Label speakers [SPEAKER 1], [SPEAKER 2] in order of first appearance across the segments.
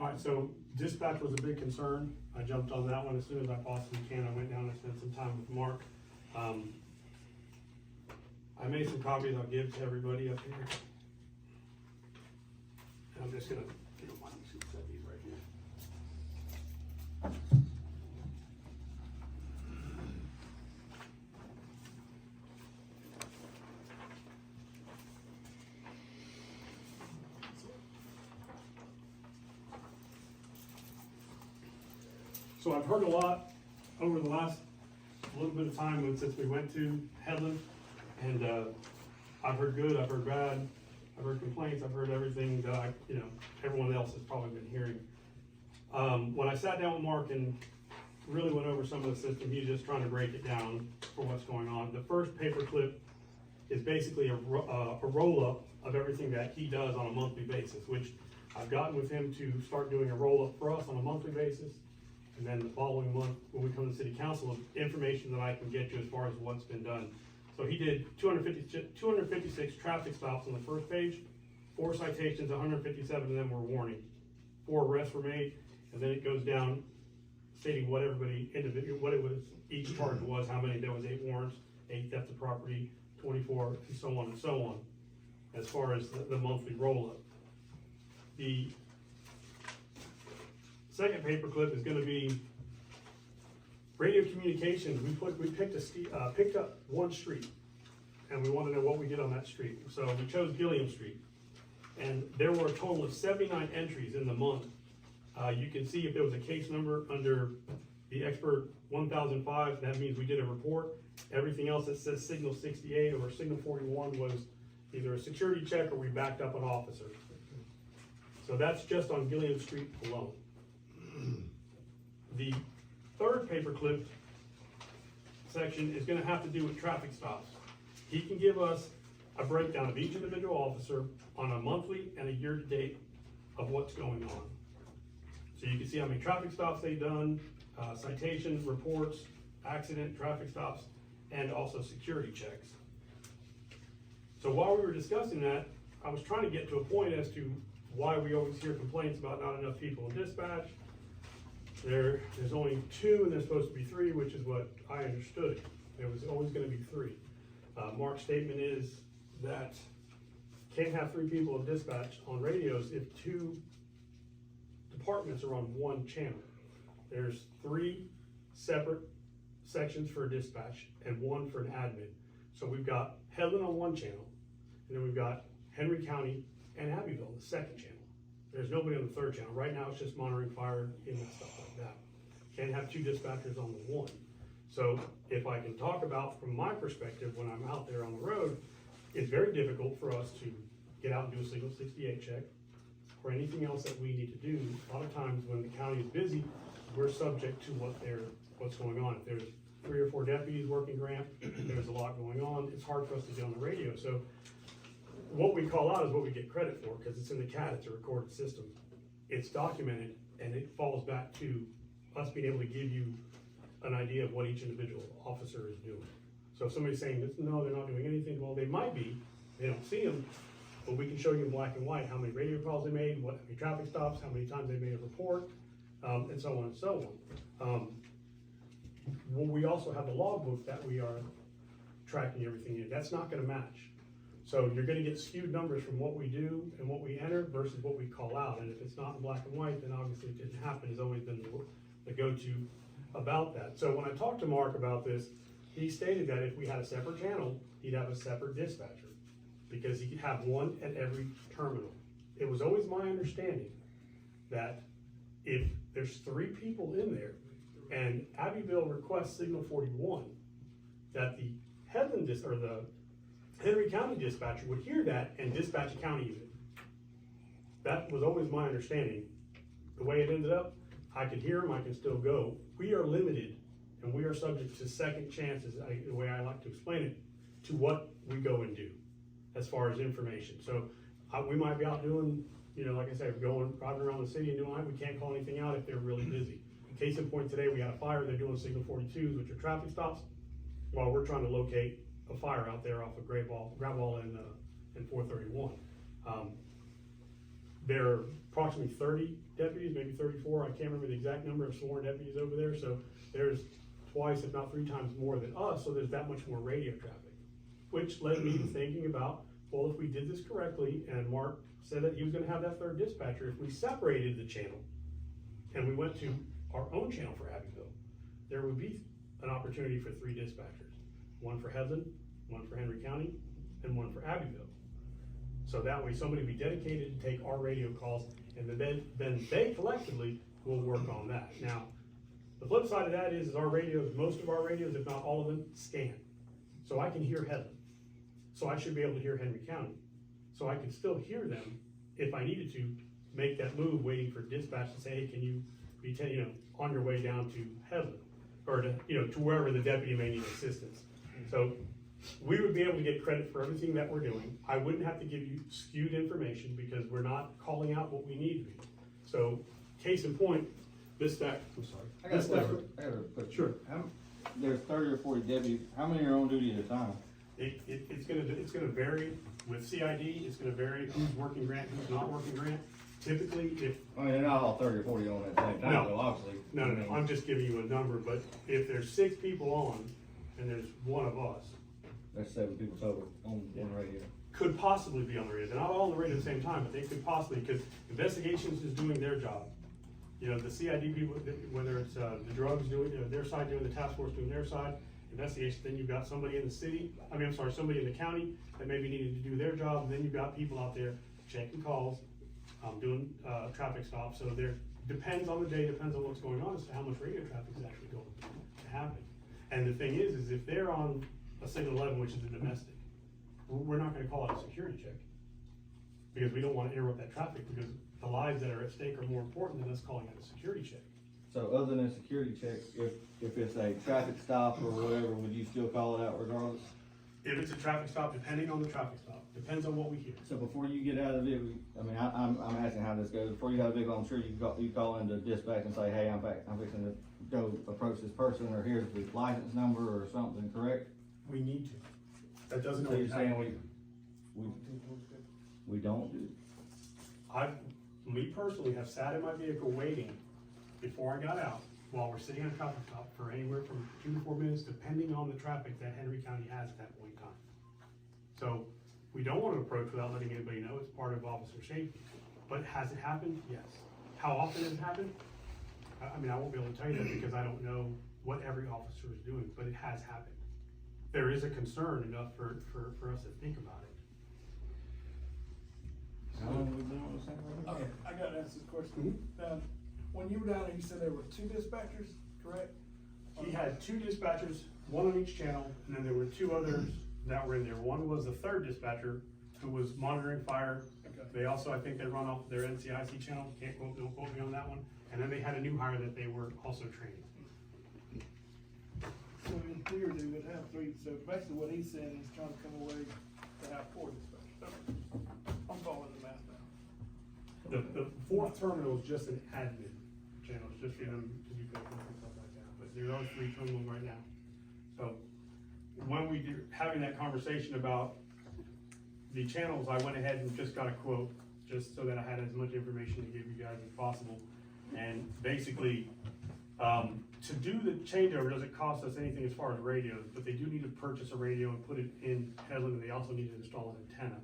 [SPEAKER 1] All right, so dispatch was a big concern. I jumped on that one as soon as I possibly can. I went down and spent some time with Mark. I made some copies I'll give to everybody up here. And I'm just gonna, if you don't mind, set these right here. So I've heard a lot over the last little bit of time since we went to Headland, and I've heard good, I've heard bad, I've heard complaints, I've heard everything that everyone else has probably been hearing. When I sat down with Mark and really went over some of the system, he's just trying to break it down for what's going on. The first paper clip is basically a roll-up of everything that he does on a monthly basis, which I've gotten with him to start doing a roll-up for us on a monthly basis. And then the following month, when we come to city council, of information that I can get you as far as what's been done. So he did 256 traffic stops on the first page, 4 citations, 157 of them were warning. 4 arrests were made, and then it goes down stating what everybody what it was, each charge was, how many, there was 8 warrants, 8 theft of property, 24, and so on and so on, as far as the monthly roll-up. The second paperclip is going to be radio communications. We picked up one street, and we want to know what we did on that street. So we chose Gilliam Street, and there were a total of 79 entries in the month. You can see if there was a case number under the expert 1005, that means we did a report. Everything else that says signal 68 or signal 41 was either a security check or we backed up an officer. So that's just on Gilliam Street alone. The third paperclip section is going to have to do with traffic stops. He can give us a breakdown of each individual officer on a monthly and a year-to-date of what's going on. So you can see how many traffic stops they've done, citations, reports, accident, traffic stops, and also security checks. So while we were discussing that, I was trying to get to a point as to why we always hear complaints about not enough people in dispatch. There's only 2 and there's supposed to be 3, which is what I understood. There was always going to be 3. Mark's statement is that can't have 3 people in dispatch on radios if 2 departments are on one channel. There's 3 separate sections for dispatch and 1 for an admin. So we've got Headland on one channel, and then we've got Henry County and Abbeville on the second channel. There's nobody on the third channel. Right now it's just monitoring fire and stuff like that. Can't have 2 dispatchers on the one. So if I can talk about from my perspective when I'm out there on the road, it's very difficult for us to get out and do a signal 68 check or anything else that we need to do. A lot of times when the county is busy, we're subject to what's going on. If there's 3 or 4 deputies working grant, there's a lot going on. It's hard for us to get on the radio. So what we call out is what we get credit for, because it's in the CAD, it's a recorded system. It's documented, and it falls back to us being able to give you an idea of what each individual officer is doing. So if somebody's saying, no, they're not doing anything, well, they might be, they don't see them, but we can show you in black and white how many radio calls they made, how many traffic stops, how many times they made a report, and so on and so on. Well, we also have the logbook that we are tracking everything in. That's not gonna match. So you're gonna get skewed numbers from what we do and what we enter versus what we call out. And if it's not in black and white, then obviously it didn't happen, has always been the go-to about that. So when I talked to Mark about this, he stated that if we had a separate channel, he'd have a separate dispatcher because he'd have one at every terminal. It was always my understanding that if there's 3 people in there and Abbeville requests signal 41, that the Headland or the Henry County dispatcher would hear that and dispatch a county unit. That was always my understanding. The way it ended up, I could hear them, I can still go. We are limited and we are subject to second chances, the way I like to explain it, to what we go and do as far as information. So we might be out doing, like I said, driving around the city and doing that. We can't call anything out if they're really busy. Case in point today, we had a fire. They're doing signal 42s, which are traffic stops, while we're trying to locate a fire out there off of Gravall and 431. They're approximately 30 deputies, maybe 34, I can't remember the exact number of sworn deputies over there, so there's twice, if not 3 times more than us, so there's that much more radio traffic. Which led me to thinking about, well, if we did this correctly, and Mark said that he was gonna have that third dispatcher, if we separated the channel, and we went to our own channel for Abbeville, there would be an opportunity for 3 dispatchers. One for Headland, one for Henry County, and one for Abbeville. So that way somebody would be dedicated to take our radio calls, and then they collectively will work on that. Now, the flip side of that is our radios, most of our radios, if not all of them, scan. So I can hear Headland. So I should be able to hear Henry County. So I can still hear them if I needed to make that move, waiting for dispatch to say, hey, can you be, on your way down to Headland, or to, to wherever the deputy may need assistance. So we would be able to get credit for everything that we're doing. I wouldn't have to give you skewed information because we're not calling out what we need to be. So, case in point, this stack, I'm sorry.
[SPEAKER 2] I got a question.
[SPEAKER 1] Sure.
[SPEAKER 2] There's 30 or 40 deputies. How many are on duty at a time?
[SPEAKER 1] It's gonna vary with CID. It's gonna vary who's working grant, who's not working grant. Typically, if
[SPEAKER 2] I mean, they're not all 30 or 40 on at the same time,
[SPEAKER 1] No.
[SPEAKER 2] though, obviously.
[SPEAKER 1] no, I'm just giving you a number. But if there's 6 people on, and there's one of us,
[SPEAKER 2] That's 7 people total on radio.
[SPEAKER 1] could possibly be on the radio. They're not all on the radio at the same time, but they could possibly, because investigations is doing their job. The CID people, whether it's the drugs doing their side, doing the task force doing their side, investigation, then you've got somebody in the city, somebody in the county that maybe needed to do their job, and then you've got people out there checking calls, doing traffic stops. So there depends on the day, depends on what's going on as to how much radio traffic is actually going to happen. And the thing is if they're on a signal 11, which is a domestic, we're not gonna call it a security check, because we don't wanna interrupt that traffic, because the lives that are at stake are more important than us calling it a security check.
[SPEAKER 2] So other than a security check, if it's a traffic stop or whatever, would you still call it out regardless?
[SPEAKER 1] If it's a traffic stop, depending on the traffic stop, depends on what we hear.
[SPEAKER 2] So before you get out of the vehicle, I'm asking how this goes. Before you have a vehicle, I'm sure you call into dispatch and say, hey, I'm fixing to go approach this person, or here's the license number or something, correct?
[SPEAKER 1] We need to. That doesn't
[SPEAKER 2] So you're
[SPEAKER 1] always happen.
[SPEAKER 2] saying we don't do?
[SPEAKER 1] Me personally have sat in my vehicle waiting before I got out, while we're sitting on a traffic stop, for anywhere from 2 to 4 minutes, depending on the traffic that Henry County has at that point in time. So we don't want to approach without letting anybody know. It's part of officer safety. But has it happened? Yes. How often has it happened? I won't be able to tell you that because I don't know what every officer is doing, but it has happened. There is a concern enough for us to think about it.
[SPEAKER 2] How long have we been on the same road?
[SPEAKER 3] Okay, I gotta ask this question. When you were down there, you said there were 2 dispatchers, correct?
[SPEAKER 1] He had 2 dispatchers, 1 on each channel, and then there were 2 others that were in there. One was the 3rd dispatcher who was monitoring fire.
[SPEAKER 3] Okay.
[SPEAKER 1] They also, I think they run off their NCIC channel, don't quote me on that one. And then they had a new hire that they were also training.
[SPEAKER 3] So in theory, they would have 3, so basically what he's saying is trying to come away to have 4 dispatchers. Okay. I'm following the math now.
[SPEAKER 1] The 4th terminal is just an admin channel, it's just for them to do paperwork and stuff like that, but there are 3 terminals right now. So when we do having that conversation about the channels, I went ahead and just got a quote, just so that I had as much information to give you guys as possible. And basically, to do the changeover doesn't cost us anything as far as radios, but they do need to purchase a radio and put it in Headland, and they also need to install an antenna.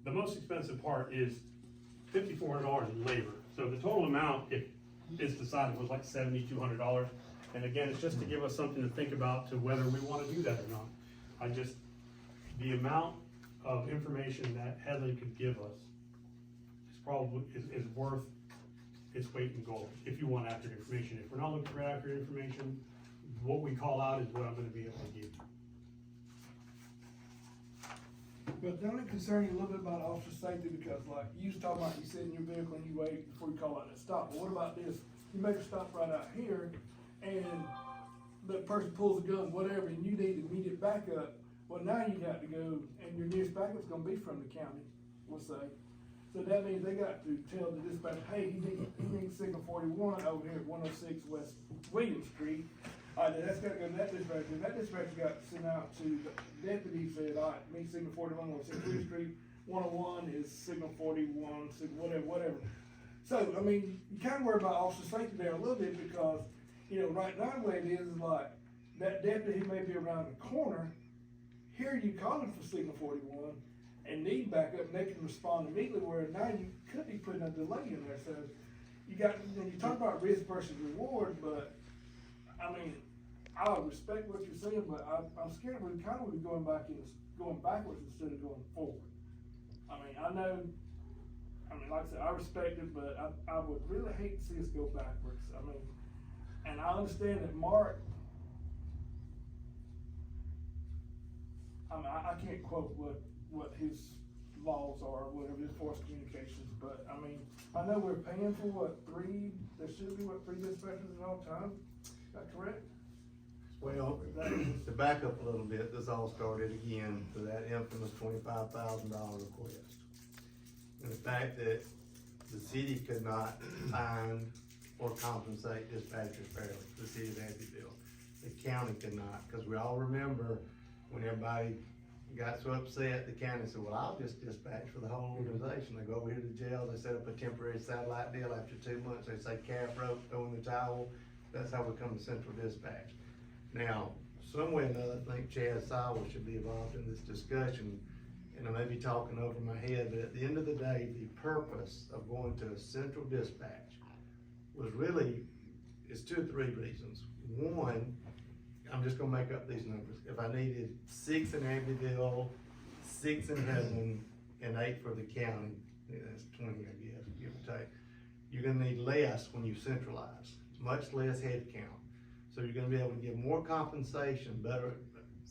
[SPEAKER 1] The most expensive part is $5,400 in labor. So the total amount, if it's decided, was like $7,200. And again, it's just to give us something to think about to whether we want to do that or not. The amount of information that Headland could give us is probably is worth its weight in gold, if you want accurate information. If we're not looking for accurate information, what we call out is what I'm gonna be able to give you.
[SPEAKER 3] But don't it concern you a little bit about officer safety, because like, you was talking about, you sit in your vehicle and you wait before you call out that stop, but what about this? You make a stop right out here, and the person pulls a gun, whatever, and you need immediate backup, well, now you got to go, and your nearest backup's gonna be from the county, we'll say. So that means they got to tell the dispatcher, hey, he needs signal 41 over here at 106 West William Street. All right, that's gotta go to that dispatcher, and that dispatcher got sent out to the deputy, said, all right, me signal 41 on 6 William Street, 101 is signal 41, whatever. So, I mean, you kinda worry about officer safety there a little bit because, you know, right now the way it is like, that deputy, he may be around the corner, hear you calling for signal 41, and need backup, and they can respond immediately, where now you could be putting a delay in there, so you got, when you talk about risk versus reward, but, I mean, I respect what you're saying, but I'm scared we're kind of going backwards instead of going forward. I mean, like I said, I respect it, but I would really hate to see us go backwards. I mean, and I understand that Mark, I mean, I can't quote what his laws are, whatever, his force communications, but I mean, I know we're paying for there should be three dispatchers at all times, is that correct?
[SPEAKER 4] Well, to back up a little bit, this all started again for that infamous $25,000 request. And the fact that the city could not find or compensate dispatchers fairly, the city of Abbeville. The county could not, because we all remember when everybody got so upset, the county said, well, I'll just dispatch for the whole organization. They go over here to jail, they set up a temporary satellite deal. After 2 months, they say calf rope, throw in the towel. That's how we come to central dispatch. Now, some way or another, I think Chad Sowell should be involved in this discussion, and I may be talking over my head, but at the end of the day, the purpose of going to a central dispatch was really, it's 2 or 3 reasons. One, I'm just gonna make up these numbers. If I needed 6 in Abbeville, 6 in Headland, and 8 for the county, yeah, that's 20, I guess, give or take. You're gonna need less when you centralize, much less head count. So you're gonna be able to give more compensation, better,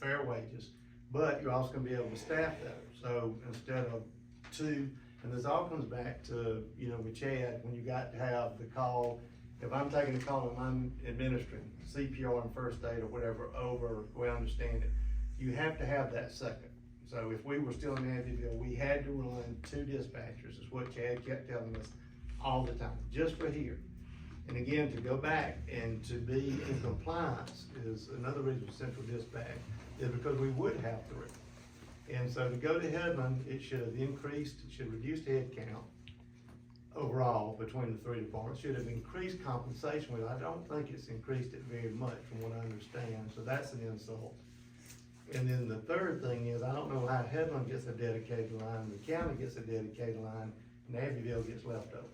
[SPEAKER 4] fair wages, but you're also gonna be able to staff those. So instead of 2, and this all comes back to, you know, with Chad, when you got to have the call, if I'm taking a call and I'm administering CPR and first aid or whatever over, we understand it, you have to have that second. So if we were still in Abbeville, we had to run 2 dispatchers, is what Chad kept telling us all the time, just for here. And again, to go back and to be in compliance is another reason for central dispatch, is because we would have 3. And so to go to Headland, it should have increased, it should have reduced head count overall between the 3 departments, should have increased compensation. Well, I don't think it's increased it very much from what I understand, so that's an insult. And then the third thing is, I don't know how Headland gets a dedicated line, the county gets a dedicated line, and Abbeville gets leftovers.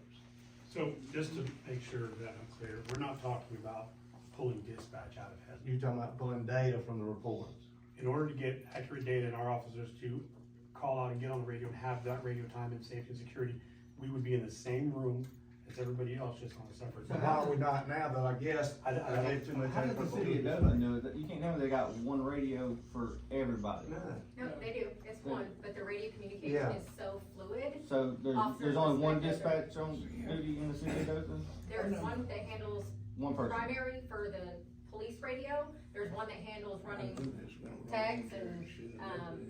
[SPEAKER 1] So just to make sure that I'm clear, we're not talking about pulling dispatch out of Headland.
[SPEAKER 4] You're talking about pulling data from the reports.
[SPEAKER 1] In order to get accurate data and our officers to call out and get on the radio and have that radio time and safety and security, we would be in the same room as everybody else, just on a separate.
[SPEAKER 4] So why are we not now, though? I guess I gave too much.
[SPEAKER 2] How does the city of Dublin do it? You can't tell me they got one radio for everybody.
[SPEAKER 4] No.
[SPEAKER 5] No, they do, it's one, but the radio communication
[SPEAKER 4] Yeah.
[SPEAKER 5] is so fluid.
[SPEAKER 2] So there's only one dispatch on duty in the city of Dublin?
[SPEAKER 5] There's one that handles
[SPEAKER 2] One person.
[SPEAKER 5] primary for the police radio, there's one that handles running tags and,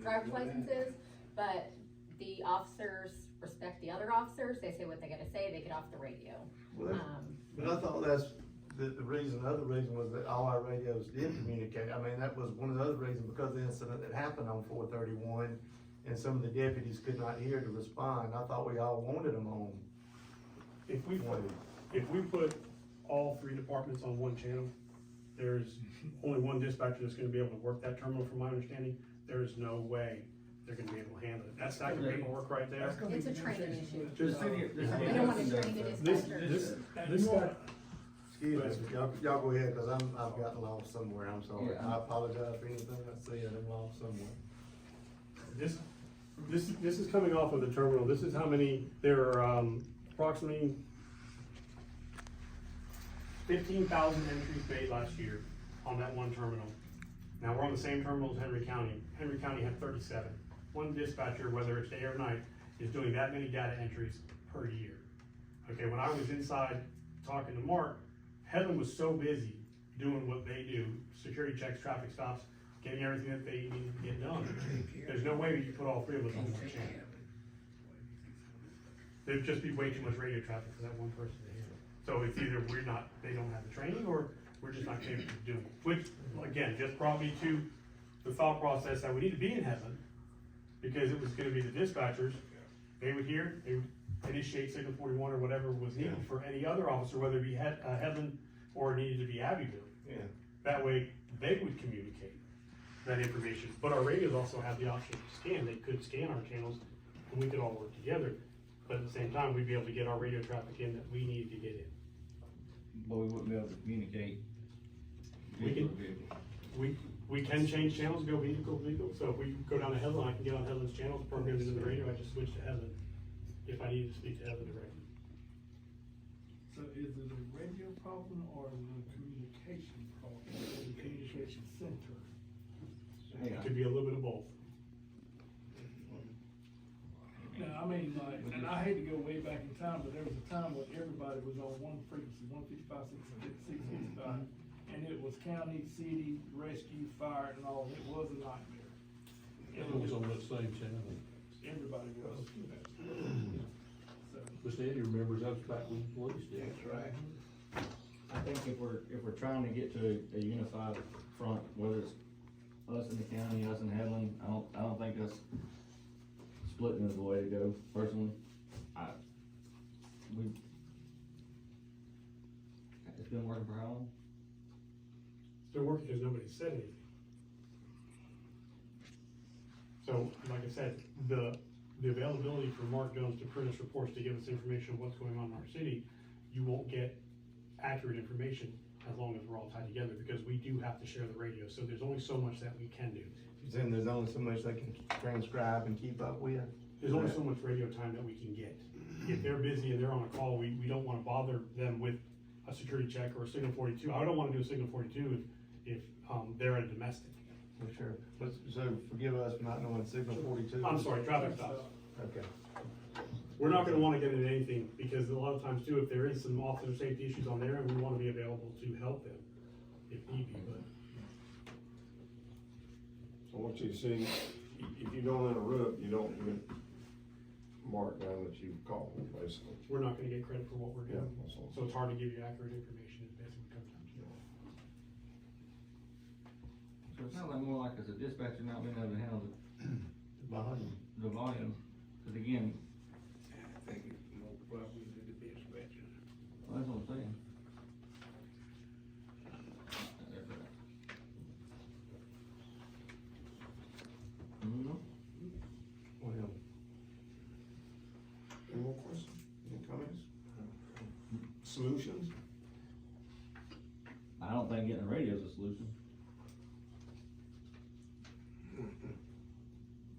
[SPEAKER 5] driver's licenses, but the officers respect the other officers, they say what they gotta say, they get off the radio.
[SPEAKER 4] Well, but I thought that's the other reason was that all our radios did communicate. I mean, that was one of the other reasons, because of the incident that happened on 431, and some of the deputies could not hear to respond. I thought we all wanted them on.
[SPEAKER 1] If we put all 3 departments on one channel, there's only one dispatcher that's gonna be able to work that terminal, from my understanding. There's no way they're gonna be able to handle it. That's stack of paperwork right there.
[SPEAKER 3] That's gonna be
[SPEAKER 5] It's a training issue.
[SPEAKER 2] The city of
[SPEAKER 5] We don't wanna
[SPEAKER 2] Dublin
[SPEAKER 5] train the
[SPEAKER 2] does that.
[SPEAKER 5] dispatchers.
[SPEAKER 1] This stack,
[SPEAKER 4] Excuse me, y'all go ahead, cause I've gotten lost somewhere, I'm sorry.
[SPEAKER 2] Yeah.
[SPEAKER 4] I apologize for anything I said, I'm lost somewhere.
[SPEAKER 1] this is coming off of the terminal. This is how many, there are, approximately 15,000 entries made last year on that one terminal. Now, we're on the same terminal as Henry County. Henry County had 37. One dispatcher, whether it's day or night, is doing that many data entries per year. Okay, when I was inside talking to Mark, Headland was so busy doing what they do, security checks, traffic stops, getting everything that they needed to get done. There's no way you put all 3 of us on one channel. There'd just be way too much radio traffic for that one person to handle. So it's either they don't have the training, or we're just not capable of doing it. Which, again, just brought me to the thought process that we need to be in Headland, because it was gonna be the dispatchers, they would hear, they would initiate signal 41 or whatever was needed
[SPEAKER 4] Yeah.
[SPEAKER 1] for any other officer, whether it be Headland or it needed to be Abbeville.
[SPEAKER 4] Yeah.
[SPEAKER 1] That way, they would communicate that information, but our radios also have the option to scan, they could scan our channels, and we could all work together. But at the same time, we'd be able to get our radio traffic in that we needed to get in.
[SPEAKER 2] But we wouldn't be able to communicate.
[SPEAKER 1] We can-
[SPEAKER 2] vehicle to vehicle.
[SPEAKER 1] We can change channels, go vehicle to vehicle, so if we go down to Headland, I can get on Headland's channels, program it into the radio, I just switch to Headland, if I needed to speak to Headland directly.
[SPEAKER 3] So is it a radio problem or is it a communication problem, a communication center?
[SPEAKER 1] It could be a little bit of both.
[SPEAKER 3] Now, I mean, like, and I hate to go way back in time, but there was a time when everybody was on one frequency, 155, 655, and it was county, city, rescue, fire, and all, it was a nightmare.
[SPEAKER 6] It was on that same channel.
[SPEAKER 3] Everybody was. So,
[SPEAKER 6] Mr. Eddie remembers that was back when the police did.
[SPEAKER 3] that's right.
[SPEAKER 2] I think if we're trying to get to a unified front, whether it's us in the county, us in Headland, I don't think us splitting is the way to go, personally. It's been working for how long?
[SPEAKER 1] It's been working because nobody said anything. So, like I said, the availability for Mark Jones to print us reports to give us information of what's going on in our city, you won't get accurate information as long as we're all tied together, because we do have to share the radio, so there's only so much that we can do.
[SPEAKER 4] Then there's only so much they can transcribe and keep up with.
[SPEAKER 1] There's only so much radio time that we can get. If they're busy and they're on a call, we don't wanna bother them with a security check or a signal 42. I don't wanna do a signal 42 if they're at a domestic.
[SPEAKER 4] For sure. So forgive us for not knowing signal 42.
[SPEAKER 1] I'm sorry, traffic stops.
[SPEAKER 4] Okay.
[SPEAKER 1] We're not gonna wanna get into anything, because a lot of times too, if there is some officer safety issues on there, and we wanna be available to help them if need be, but
[SPEAKER 7] I want you to see, if you don't interrupt, you don't even mark down that you called, basically.
[SPEAKER 1] we're not gonna get credit for what we're doing.
[SPEAKER 7] Yeah, that's all.
[SPEAKER 1] So it's hard to give you accurate information, is basically what it comes down to.
[SPEAKER 2] So it sounds like more like as a dispatcher not being able to handle
[SPEAKER 4] Volume.
[SPEAKER 2] the volume, cause again,
[SPEAKER 3] I think it's more probably the dispatcher.
[SPEAKER 2] well, that's what I'm saying. Mhm.
[SPEAKER 4] Well,
[SPEAKER 7] Any more questions, any comments? Solutions?
[SPEAKER 2] I don't think getting a radio is a solution.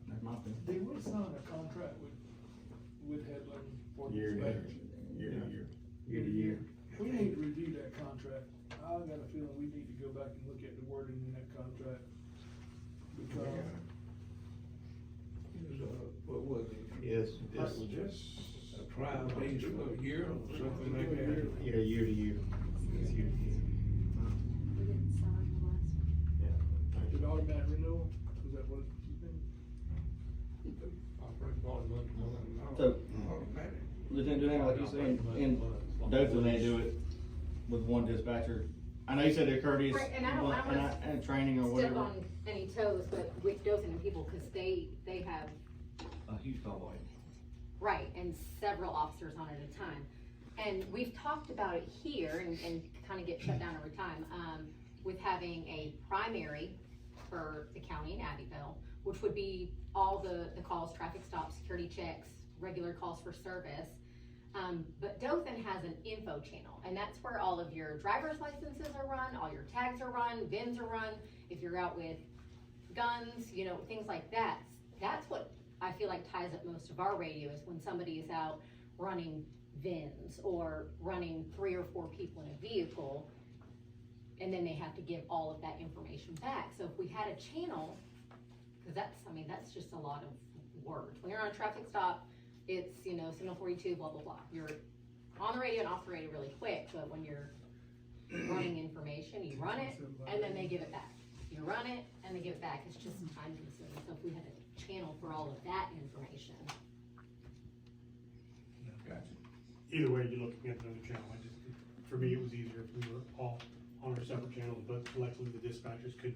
[SPEAKER 2] That's my opinion.
[SPEAKER 3] Did we sign a contract with Headland for
[SPEAKER 7] Year to year.
[SPEAKER 3] dispatch?
[SPEAKER 7] Year to year.
[SPEAKER 4] year to year.
[SPEAKER 3] We need to review that contract. I got a feeling we need to go back and look at the wording in that contract. Because,
[SPEAKER 8] What was it?
[SPEAKER 4] Yes,
[SPEAKER 7] That
[SPEAKER 4] yes.
[SPEAKER 7] was just.
[SPEAKER 8] A trial base for a year or something like that?
[SPEAKER 4] Yeah, year to year. It's year to year.
[SPEAKER 5] We didn't sign the last one.
[SPEAKER 4] Yeah.
[SPEAKER 3] is it automatic renewal? Is that what you think?
[SPEAKER 6] Operating volume,
[SPEAKER 2] So,
[SPEAKER 8] Automatic.
[SPEAKER 2] Lieutenant Duane, like you said, in Dothan, they do it with one dispatcher. I know you said they're courteous,
[SPEAKER 5] Right, and I don't wanna
[SPEAKER 2] and training or
[SPEAKER 5] Step
[SPEAKER 2] whatever,
[SPEAKER 5] on any toes, but with Dothan and people, cause they have,
[SPEAKER 2] a huge call volume.
[SPEAKER 5] right, and several officers on at a time. And we've talked about it here and kinda get shut down every time, with having a primary for the county in Abbeville, which would be all the calls, traffic stops, security checks, regular calls for service. But Dothan has an info channel, and that's where all of your driver's licenses are run, all your tags are run, VINs are run. If you're out with guns, you know, things like that. That's what I feel like ties up most of our radio, is when somebody is out running VINs or running 3 or 4 people in a vehicle, and then they have to give all of that information back. So if we had a channel, cause that's just a lot of words. When you're on a traffic stop, it's, you know, signal 42, blah, blah, blah. You're on the radio and off the radio really quick, but when you're running information, you run it, and then they give it back. You run it, and they give it back. It's just time consuming. So if we had a channel for all of that information.
[SPEAKER 8] Gotcha.
[SPEAKER 1] Either way, you're looking at another channel. For me, it was easier if we were all on our separate channels, but collectively the dispatchers could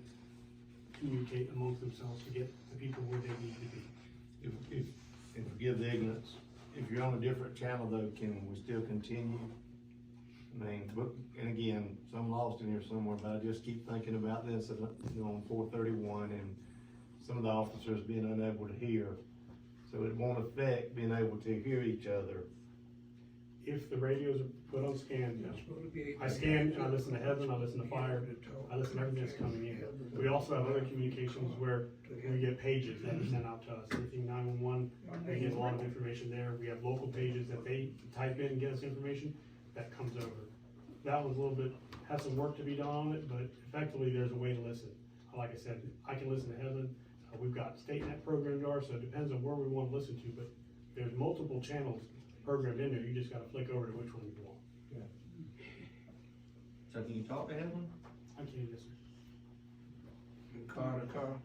[SPEAKER 1] communicate amongst themselves to get the people where they need to be.
[SPEAKER 4] And forgive the ignorance, if you're on a different channel though, can we still continue? I mean, but, and again, so I'm lost in here somewhere, but I just keep thinking about this, you know, on 431 and some of the officers being unable to hear. So it won't affect being able to hear each other.
[SPEAKER 1] If the radios are put on scan,
[SPEAKER 8] That's supposed to be-
[SPEAKER 1] I scan and I listen to Heaven, I listen to Fire, I listen to everything that's coming in. We also have other communications where we get pages that are sent out to us, everything 911, we get a lot of information there. We have local pages that they type in and get us information, that comes over. That one's a little bit, has some work to be done on it, but effectively there's a way to listen. Like I said, I can listen to Heaven, we've got state net programs are, so it depends on where we wanna listen to, but there's multiple channels programmed in there, you just gotta flick over to which one you want.
[SPEAKER 2] So can you talk to Heaven?
[SPEAKER 1] I can't, yes, sir.
[SPEAKER 8] Car to car.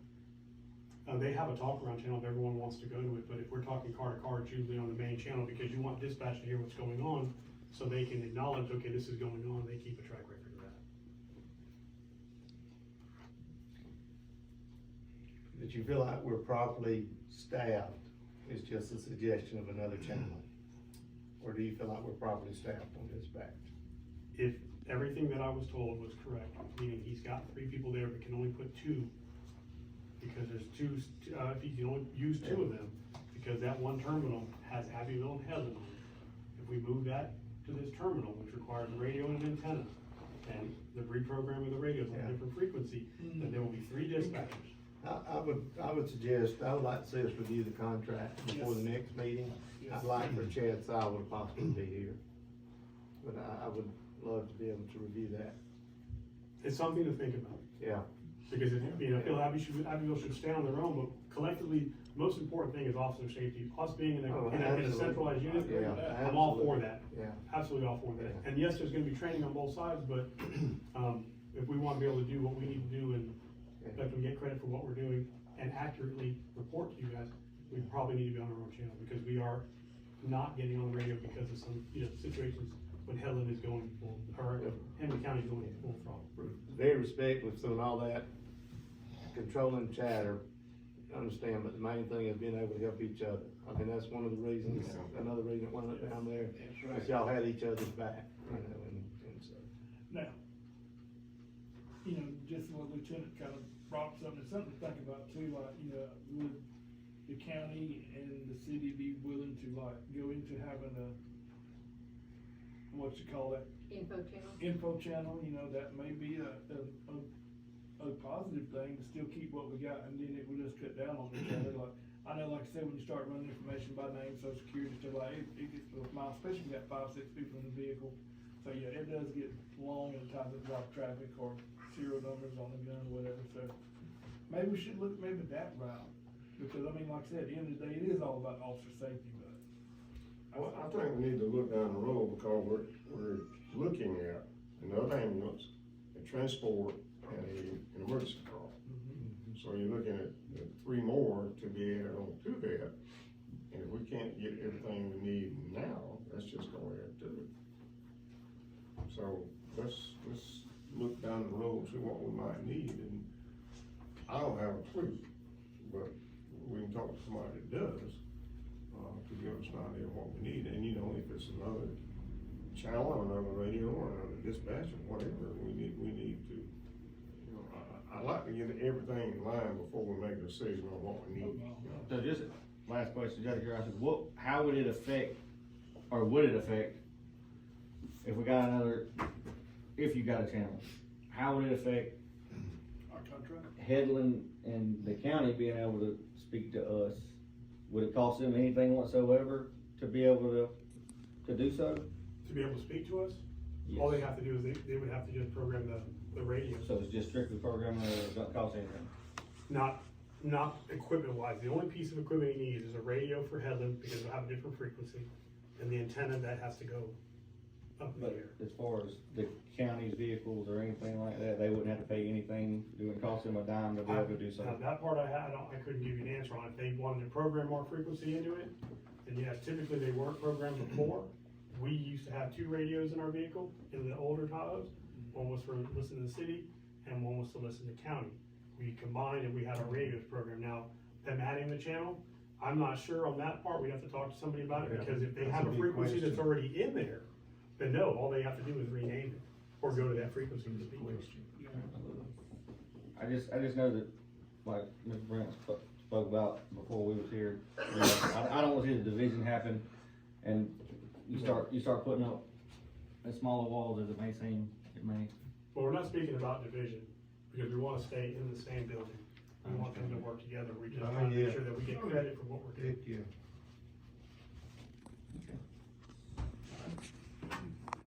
[SPEAKER 1] They have a talk around channel if everyone wants to go to it, but if we're talking car to car, it's usually on the main channel because you want dispatch to hear what's going on so they can acknowledge, okay, this is going on, they keep a track record of that.
[SPEAKER 4] That you feel like we're properly staffed is just a suggestion of another channel? Or do you feel like we're properly staffed on dispatch?
[SPEAKER 1] If everything that I was told was correct, meaning he's got 3 people there but can only put 2, because there's 2, if he can only use 2 of them, because that one terminal has Abbeville and Heaven on it. If we move that to this terminal, which requires a radio and an antenna, and the reprogramming of the radios on a different frequency, then there will be 3 dispatchers.
[SPEAKER 4] I would suggest, I would like to see us review the contract before the next meeting. I'd like for Chad Sowell to possibly be here, but I would love to be able to review that.
[SPEAKER 1] It's something to think about.
[SPEAKER 4] Yeah.
[SPEAKER 1] Because if, you know, I feel Abbeville should stay on their own, but collectively, most important thing is officer safety. Us being in
[SPEAKER 4] Oh,
[SPEAKER 1] a
[SPEAKER 4] absolutely.
[SPEAKER 1] centralized unit,
[SPEAKER 4] Yeah,
[SPEAKER 1] I'm all for
[SPEAKER 4] absolutely.
[SPEAKER 1] that.
[SPEAKER 4] Yeah.
[SPEAKER 1] Absolutely all for that.
[SPEAKER 4] Yeah.
[SPEAKER 1] And yes, there's gonna be training on both sides, but, if we wanna be able to do what we need to do and effectively get credit for what we're doing and accurately report to you guys, we probably need to be on our own channel, because we are not getting on the radio because of some, you know, situations when Helen is going full, or Henry County is going full throttle.
[SPEAKER 4] Very respectful, so and all that, controlling chatter, understand, but the main thing is being able to help each other. I mean, that's one of the reasons, another reason it went up down there,
[SPEAKER 8] That's right.
[SPEAKER 4] is y'all had each other's back, you know, and so.
[SPEAKER 3] Now, you know, just what Lieutenant kind of brought something to think about too, like, you know, would the county and the city be willing to like go into having a, what you call that, info channel, you know, that may be a positive thing to still keep what we got, and then it will just cut down on each other, like, I know, like I said, when you start running information by name, social security, stuff like, it gets to a mile, especially when you got 5, 6 people in the vehicle. So yeah, it does get long and times there's a lot of traffic or serial numbers on the gun or whatever, so maybe we should look maybe that route, because I mean, like I said, at the end of the day, it is all about officer safety, but.
[SPEAKER 7] Well, I think we need to look down the road because we're looking at another ambulance, a transport, and an emergency call. So you're looking at 3 more to be added on to that. And if we can't get everything we need now, that's just gonna add to it. So let's look down the road, see what we might need, and I don't have a clue, but we can talk to somebody that does, to give us an idea of what we need, and you know, if it's another channel, another radio, or another dispatch, or whatever, we need to, you know, I like to get everything in line before we make a decision on what we need. You know.
[SPEAKER 2] So just, last question, just out of curiosity, how would it affect, or would it affect, if we got if you got a channel, how would it affect
[SPEAKER 3] Our contract?
[SPEAKER 2] Headland and the county being able to speak to us? Would it cost them anything whatsoever to be able to do so?
[SPEAKER 1] To be able to speak to us,
[SPEAKER 2] Yes.
[SPEAKER 1] all they have to do is they would have to just program the radio.
[SPEAKER 2] So it's just strictly programming, or it doesn't cost anything?
[SPEAKER 1] Not equipment wise, the only piece of equipment he needs is a radio for Headland, because it'll have a different frequency, and the antenna that has to go up in the
[SPEAKER 2] But
[SPEAKER 1] air.
[SPEAKER 2] as far as the county's vehicles or anything like that, they wouldn't have to pay anything, it wouldn't cost them a dime to be able to do
[SPEAKER 1] Now,
[SPEAKER 2] something?
[SPEAKER 1] that part I couldn't give you an answer on. If they wanted to program more frequency into it, then yes, typically they weren't programmed before. We used to have 2 radios in our vehicle, in the older Tahoes. One was for listening to the city, and one was to listen to county. We combined and we had our radios programmed. Now, them adding the channel, I'm not sure on that part, we have to talk to somebody about it,
[SPEAKER 4] Yeah,
[SPEAKER 1] because if they
[SPEAKER 4] that's
[SPEAKER 1] have
[SPEAKER 4] a
[SPEAKER 1] a
[SPEAKER 4] big
[SPEAKER 1] frequency that's
[SPEAKER 4] question.
[SPEAKER 1] already in there, then no, all they have to do is rename it, or go to that frequency to speak.
[SPEAKER 2] I just know that, like Mr. Brent spoke about before we was here, you know, I don't want to see the division happen, and you start putting up as smaller walls as it may seem, it may.
[SPEAKER 1] But we're not speaking about division, because we wanna stay in the same building. We want them to work together, we just
[SPEAKER 4] Oh,
[SPEAKER 1] trying to
[SPEAKER 4] yeah.
[SPEAKER 1] make sure that we get credit for what we're doing.
[SPEAKER 4] Heck, yeah.